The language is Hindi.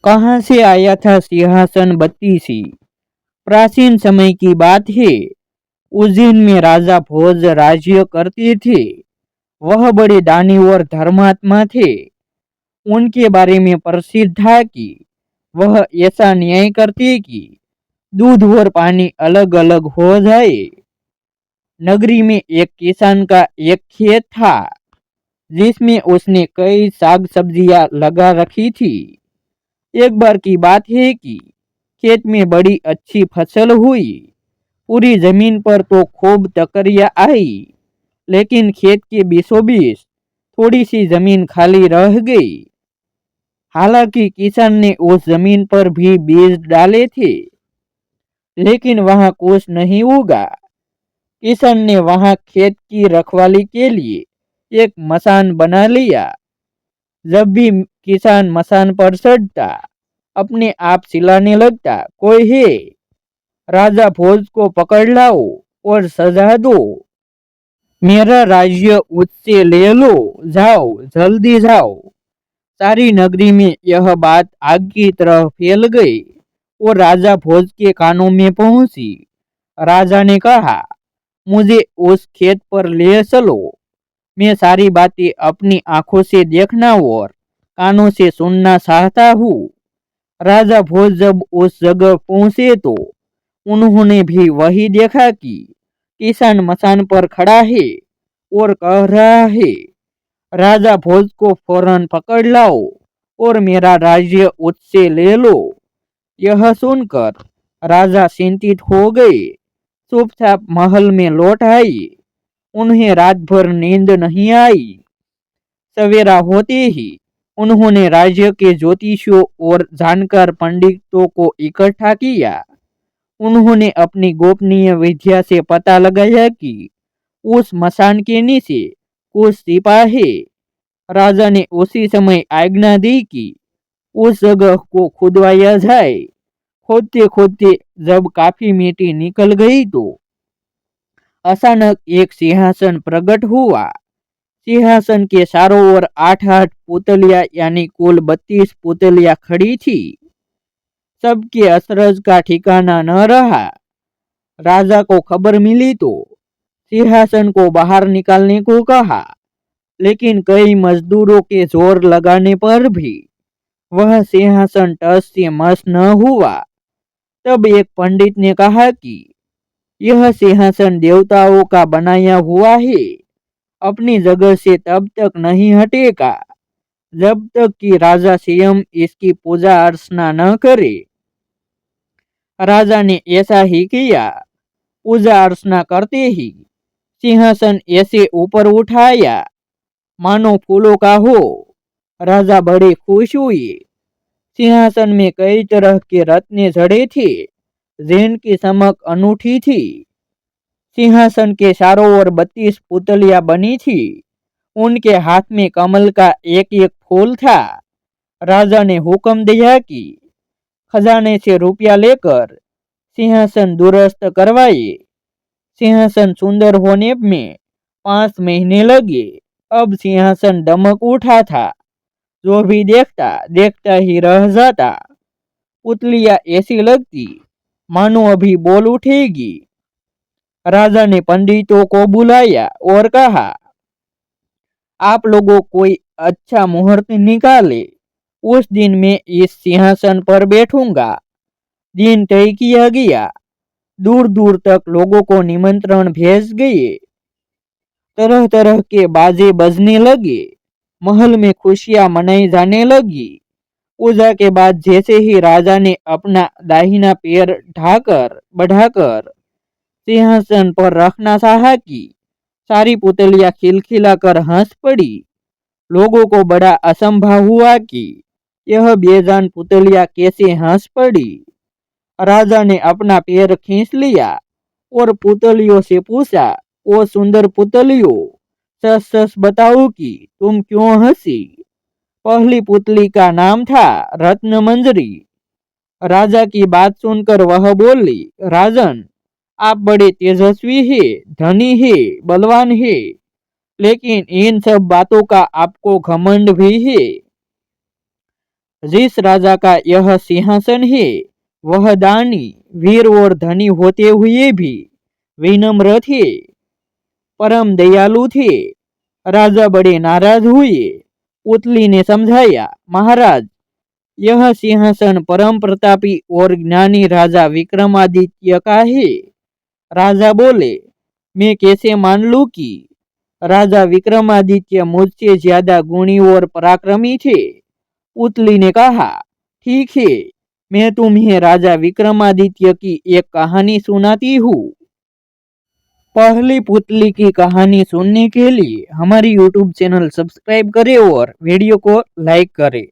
कहाँ से आया था सिंहासन बत्तीसी। प्राचीन समय की बात है। उज्जैन में राजा भोज राज्य करते थे। वह बड़े दानी और धर्मात्मा थे। उनके बारे में प्रसिद्ध था कि वह ऐसा न्याय करते कि दूध और पानी अलग अलग हो जाए। नगरी में एक किसान का एक खेत था जिसमें उसने कई साग सब्जियां लगा रखी थी। एक बार की बात है कि खेत में बड़ी अच्छी फसल हुई। पूरी जमीन पर तो खूब तकरियां आई, लेकिन खेत के बीचों बीच थोड़ी सी जमीन खाली रह गई। हालांकि किसान ने उस जमीन पर भी बीज डाले थे, लेकिन वहां कुछ नहीं उगा। किसान ने वहां खेत की रखवाली के लिए एक मसान बना लिया। जब भी किसान मसान पर चढ़ता, अपने आप चिल्लाने लगता, कोई है, राजा भोज को पकड़ लाओ और सजा दो। मेरा राज्य उससे ले लो, जाओ जल्दी जाओ। सारी नगरी में यह बात आग की तरह फैल गई और राजा भोज के कानों में पहुंची। राजा ने कहा, मुझे उस खेत पर ले चलो। मैं सारी बातें अपनी आंखों से देखना और कानों से सुनना चाहता हूँ। राजा भोज जब उस जगह पहुंचे तो उन्होंने भी वही देखा कि किसान मसान पर खड़ा है और कह रहा है, राजा भोज को फौरन पकड़ लाओ और मेरा राज्य उससे ले लो। यह सुनकर राजा चिंतित हो गए। चुपचाप महल में लौट आए। उन्हें रात भर नींद नहीं आई। सवेरा होते ही उन्होंने राज्य के ज्योतिषियों और जानकार पंडितों को इकट्ठा किया। उन्होंने अपनी गोपनीय विद्या से पता लगाया कि उस मसान के नीचे कुछ छिपा है। राजा ने उसी समय आज्ञा दी कि उस जगह को खुदवाया जाए। खोदते खोदते जब काफी मिट्टी निकल गई तो अचानक एक सिंहासन प्रकट हुआ। सिंहासन के चारों ओर 8-8 पुतलियां यानी कुल 32 पुतलियां खड़ी थी। सबके अचरज का ठिकाना न रहा। राजा को खबर मिली तो सिंहासन को बाहर निकालने को कहा, लेकिन कई मजदूरों के जोर लगाने पर भी वह सिंहासन टस से मस न हुआ। तब एक पंडित ने कहा कि यह सिंहासन देवताओं का बनाया हुआ है, अपनी जगह से तब तक नहीं हटेगा जब तक कि राजा स्वयं इसकी पूजा अर्चना न करे। राजा ने ऐसा ही किया। पूजा अर्चना करते ही सिंहासन ऐसे ऊपर उठाया मानो फूलों का हो। राजा बड़े खुश हुए। सिंहासन में कई तरह के रत्न जड़े थे जिनकी चमक अनूठी थी। सिंहासन के चारों ओर 32 पुतलियां बनी थी। उनके हाथ में कमल का एक एक फूल था। राजा ने हुक्म दिया कि खजाने से रुपया लेकर सिंहासन दुरुस्त करवाए। सिंहासन सुंदर होने में 5 महीने लगे। अब सिंहासन दमक उठा था। जो भी देखता देखता ही रह जाता। पुतलियां ऐसी लगती मानो अभी बोल उठेगी। राजा ने पंडितों को बुलाया और कहा, आप लोगों कोई अच्छा मुहूर्त निकाले। उस दिन मैं इस सिंहासन पर बैठूंगा। दिन तय किया गया। दूर दूर तक लोगों को निमंत्रण भेज गए। तरह तरह के बाजे बजने लगे। महल में खुशियां मनाई जाने लगी। पूजा के बाद जैसे ही राजा ने अपना दाहिना पैर ढाकर बढ़ाकर सिंहासन पर रखना चाहा कि सारी पुतलियां खिलखिलाकर हंस पड़ी। लोगों को बड़ा असंभव हुआ कि यह बेजान पुतलियां कैसे हंस पड़ी। राजा ने अपना पैर खींच लिया और पुतलियों से पूछा, ओ सुंदर पुतलियों, सच सच बताओ कि तुम क्यों हंसी। पहली पुतली का नाम था रत्न मंजरी। राजा की बात सुनकर वह बोली, राजन, आप बड़े तेजस्वी हैं, धनी हैं, बलवान हैं, लेकिन इन सब बातों का आपको घमंड भी है। जिस राजा का यह सिंहासन है वह दानी, वीर और धनी होते हुए भी विनम्र थे, परम दयालु थे। राजा बड़े नाराज हुए। उतली ने समझाया, महाराज, यह सिंहासन परम प्रतापी और ज्ञानी राजा विक्रमादित्य का है। राजा बोले, मैं कैसे मान लूं कि राजा विक्रमादित्य मुझसे ज्यादा गुणी और पराक्रमी थे। उतली ने कहा, ठीक है, मैं तुम्हें राजा विक्रमादित्य की एक कहानी सुनाती हूँ। पहली पुतली की कहानी सुनने के लिए हमारी YouTube चैनल सब्सक्राइब करें और वीडियो को लाइक करें।